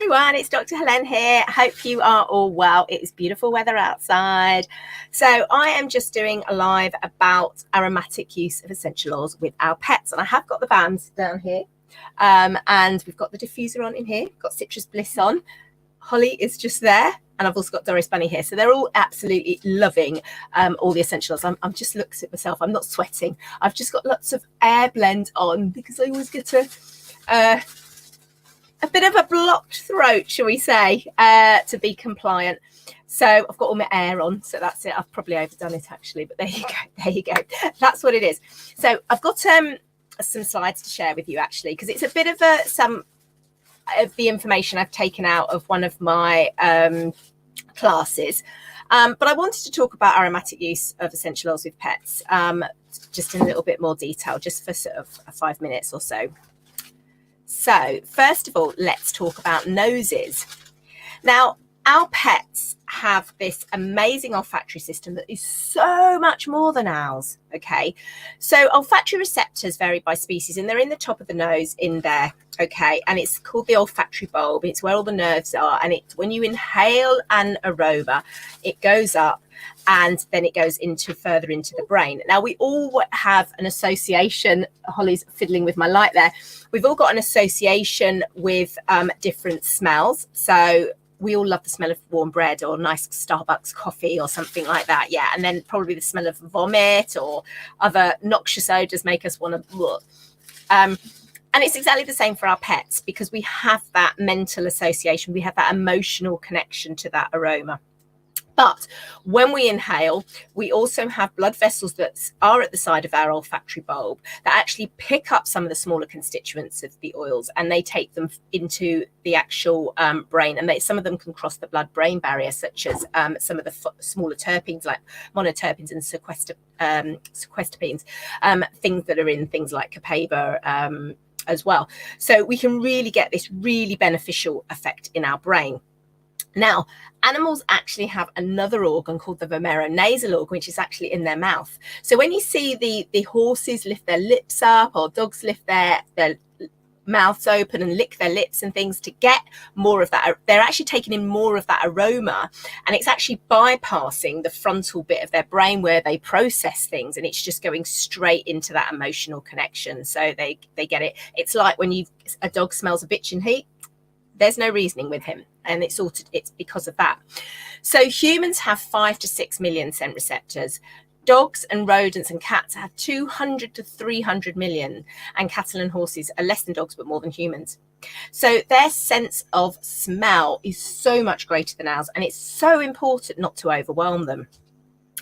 everyone, it's Dr. Helen here. Hope you are all well. It is beautiful weather outside. So I am just doing a live about aromatic use of essential oils with our pets. And I have got the bands down here. And we've got the diffuser on in here. Got Citrus Bliss on. Holly is just there. And I've also got Doris Bunny here. So they're all absolutely loving all the essentials. I'm just looking at myself. I'm not sweating. I've just got lots of air blend on because I always get a bit of a blocked throat, shall we say, to be compliant. So I've got all my air on, so that's it. I've probably overdone it actually, but there you go. There you go. That's what it is. So I've got some slides to share with you actually, because it's a bit of some of the information I've taken out of one of my classes. But I wanted to talk about aromatic use of essential oils with pets, just in a little bit more detail, just for sort of 5 minutes or so. So first of all, let's talk about noses. Now, our pets have this amazing olfactory system that is so much more than ours, okay? So olfactory receptors vary by species, and they're in the top of the nose in there, okay? And it's called the olfactory bulb. It's where all the nerves are, and when you inhale an aroma, it goes up and then it goes further into the brain. Now, we all have an association. Holly's fiddling with my light there. We've all got an association with different smells. So we all love the smell of warm bread or nice Starbucks coffee or something like that. Yeah. And then probably the smell of vomit or other noxious odors make us want to look. And it's exactly the same for our pets because we have that mental association. We have that emotional connection to that aroma. But when we inhale, we also have blood vessels that are at the side of our olfactory bulb that actually pick up some of the smaller constituents of the oils, and they take them into the actual brain. And some of them can cross the blood-brain barrier, such as some of the smaller terpenes like monoterpenes and sequestipines, things that are in things like copaiba as well. So we can really get this really beneficial effect in our brain. Now, animals actually have another organ called the vomeronasal organ, which is actually in their mouth. So when you see the horses lift their lips up, or dogs lift their mouths open and lick their lips and things to get more of that, they're actually taking in more of that aroma, and it's actually bypassing the frontal bit of their brain where they process things, and it's just going straight into that emotional connection. So they get it. It's like when a dog smells a bitch in heat, there's no reasoning with him, and it's because of that. So humans have 5 to 6 million scent receptors. Dogs and rodents and cats have 200 to 300 million, and cattle and horses are less than dogs but more than humans. So their sense of smell is so much greater than ours, and it's so important not to overwhelm them.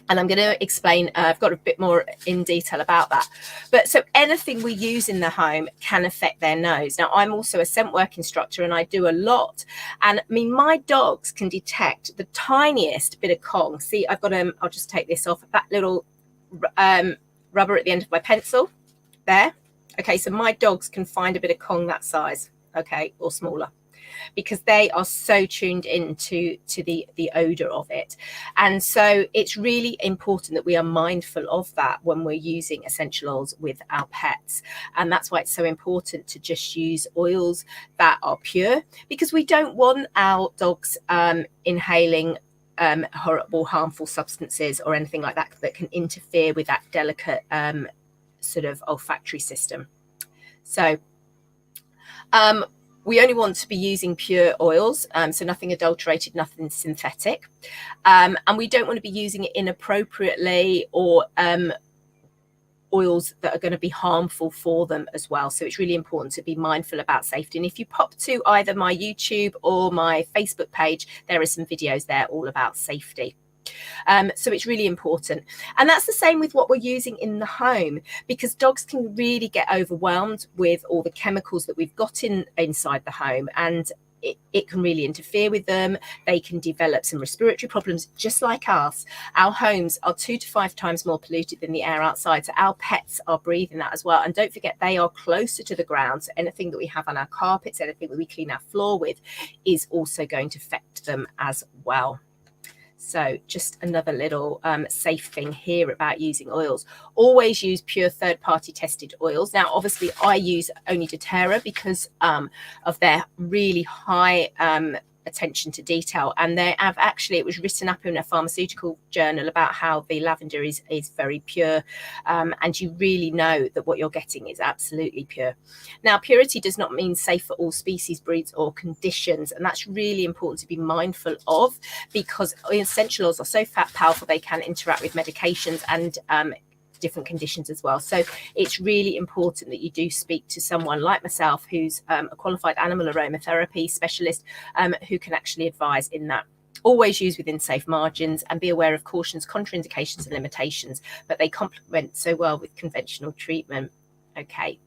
And I'm going to explain, I've got a bit more in detail about that. But so anything we use in the home can affect their nose. Now, I'm also a scent work instructor, and I do a lot. And I mean, my dogs can detect the tiniest bit of Kong. See, I've got I'll just take this off, that little rubber at the end of my pencil there. Okay, so my dogs can find a bit of Kong that size, okay, or smaller, because they are so tuned into the odor of it. And so it's really important that we are mindful of that when we're using essential oils with our pets. And that's why it's so important to just use oils that are pure, because we don't want our dogs inhaling horrible, harmful substances or anything like that can interfere with that delicate sort of olfactory system. So we only want to be using pure oils, so nothing adulterated, nothing synthetic. And we don't want to be using it inappropriately or oils that are going to be harmful for them as well. So it's really important to be mindful about safety. And if you pop to either my YouTube or my Facebook page, there are some videos there all about safety. So it's really important. And that's the same with what we're using in the home, because dogs can really get overwhelmed with all the chemicals that we've got inside the home, and it can really interfere with them. They can develop some respiratory problems just like us. Our homes are 2 to 5 times more polluted than the air outside, so our pets are breathing that as well. And don't forget, they are closer to the ground, so anything that we have on our carpets, anything that we clean our floor with, is also going to affect them as well. So just another little safe thing here about using oils. Always use pure third-party tested oils. Now, obviously, I use only doTERRA because of their really high attention to detail, and they have actually, it was written up in a pharmaceutical journal about how the lavender is very pure, and you really know that what you're getting is absolutely pure. Now, purity does not mean safe for all species, breeds or conditions, and that's really important to be mindful of, because essential oils are so powerful they can interact with medications and different conditions as well. So it's really important that you do speak to someone like myself, who's a qualified animal aromatherapy specialist, who can actually advise in that. Always use within safe margins and be aware of cautions, contraindications and limitations, but they complement so well with conventional treatment. Okay,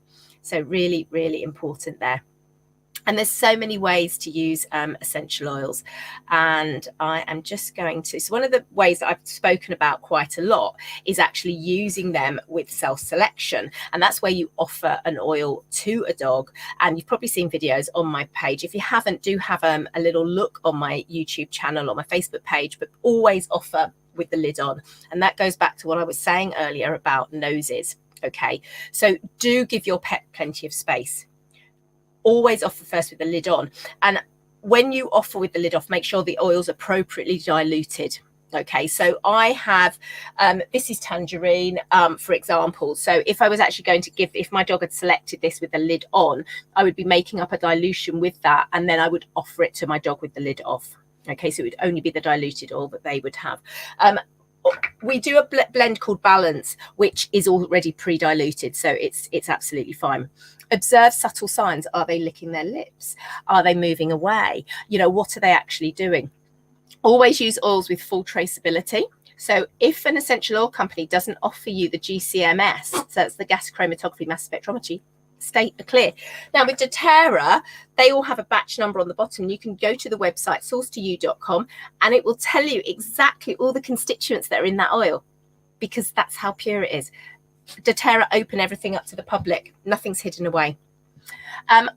so really, really important there. And there's so many ways to use essential oils, and I am just going to, so one of the ways that I've spoken about quite a lot is actually using them with self-selection, and that's where you offer an oil to a dog. And you've probably seen videos on my page. If you haven't, do have a little look on my YouTube channel or my Facebook page, but always offer with the lid on. And that goes back to what I was saying earlier about noses. Okay, so do give your pet plenty of space. Always offer first with the lid on, and when you offer with the lid off, make sure the oil's appropriately diluted. Okay, so I have this is tangerine, for example. So if I was actually going to give, if my dog had selected this with the lid on, I would be making up a dilution with that, and then I would offer it to my dog with the lid off. Okay, so it would only be the diluted oil that they would have. We do a blend called Balance, which is already pre-diluted, so it's absolutely fine. Observe subtle signs. Are they licking their lips? Are they moving away? You know, what are they actually doing? Always use oils with full traceability. So if an essential oil company doesn't offer you the GCMS, so that's the gas chromatography mass spectrometry, state clear. Now with doTERRA, they all have a batch number on the bottom. You can go to the website sourcetoyou.com and it will tell you exactly all the constituents that are in that oil, because that's how pure it is. doTERRA open everything up to the public. Nothing's hidden away.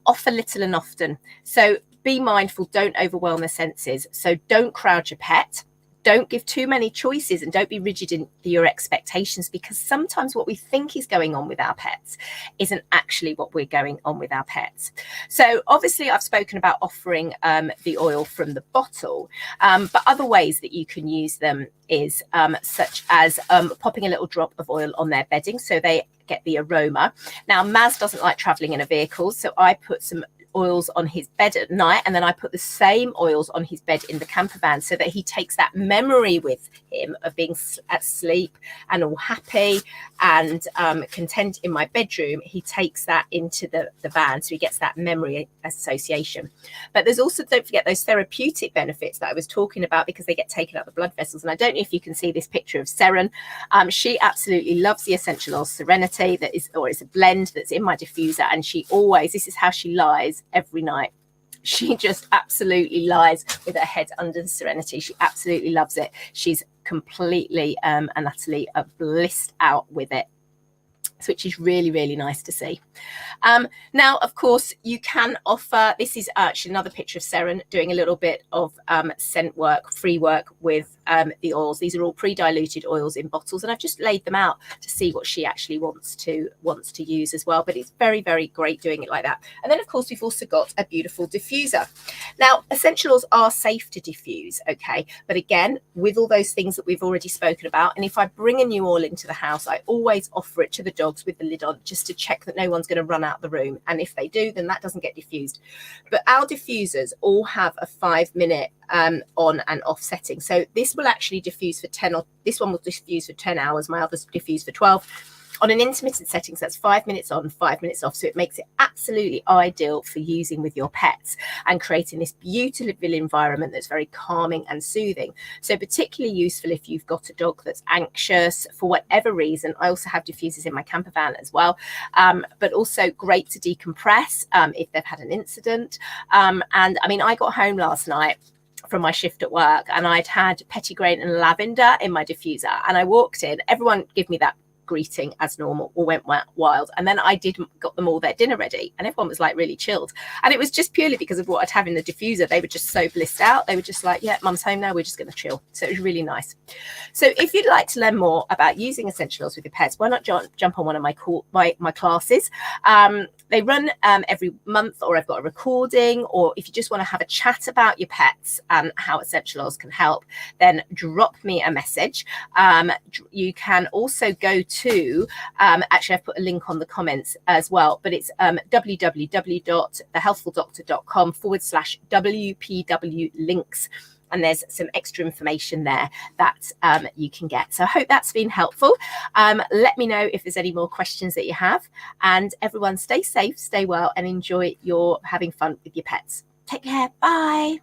Offer little and often. So be mindful, don't overwhelm the senses. So don't crowd your pet. Don't give too many choices, and don't be rigid in your expectations, because sometimes what we think is going on with our pets isn't actually what we're going on with our pets. So obviously I've spoken about offering the oil from the bottle, but other ways that you can use them is such as popping a little drop of oil on their bedding so they get the aroma. Now Maz doesn't like traveling in a vehicle, so I put some oils on his bed at night, and then I put the same oils on his bed in the camper van, so that he takes that memory with him of being at sleep and all happy and content in my bedroom. He takes that into the van, so he gets that memory association. But there's also, don't forget, those therapeutic benefits that I was talking about, because they get taken out the blood vessels. And I don't know if you can see this picture of Seren. She absolutely loves the essential oil Serenity, that is, or it's a blend that's in my diffuser, and she always, this is how she lies every night. She just absolutely lies with her head under the Serenity. She absolutely loves it. She's completely and utterly blissed out with it, which is really, really nice to see. Now, of course, you can offer, this is actually another picture of Seren doing a little bit of scent work, free work with the oils. These are all pre-diluted oils in bottles, and I've just laid them out to see what she actually wants to use as well. But it's very, very great doing it like that. And then, of course, we've also got a beautiful diffuser. Now, essential oils are safe to diffuse, okay? But again, with all those things that we've already spoken about, and if I bring a new oil into the house, I always offer it to the dogs with the lid on, just to check that no one's going to run out the room. And if they do, then that doesn't get diffused. But our diffusers all have a 5-minute on and off setting. So this will actually diffuse for 10, or this one will diffuse for 10 hours. My others diffuse for 12. On an intermittent setting, so that's 5 minutes on, 5 minutes off. So it makes it absolutely ideal for using with your pets and creating this beautiful environment that's very calming and soothing. So particularly useful if you've got a dog that's anxious for whatever reason. I also have diffusers in my camper van as well, but also great to decompress if they've had an incident. And I mean, I got home last night from my shift at work, and I'd had petitgrain and lavender in my diffuser, and I walked in, everyone give me that greeting as normal, all went wild. And then I got them all their dinner ready, and everyone was like really chilled. And it was just purely because of what I'd have in the diffuser. They were just so blissed out. They were just like, yeah, mum's home now, we're just going to chill. So it was really nice. So if you'd like to learn more about using essential oils with your pets, why not jump on one of my classes? They run every month, or I've got a recording, or if you just want to have a chat about your pets and how essential oils can help, then drop me a message. You can also go to, actually I've put a link on the comments as well, but it's www.thehealthfuldoctor.com/WPW links. And there's some extra information there that you can get. So I hope that's been helpful. Let me know if there's any more questions that you have. And everyone stay safe, stay well, and enjoy your having fun with your pets. Take care. Bye.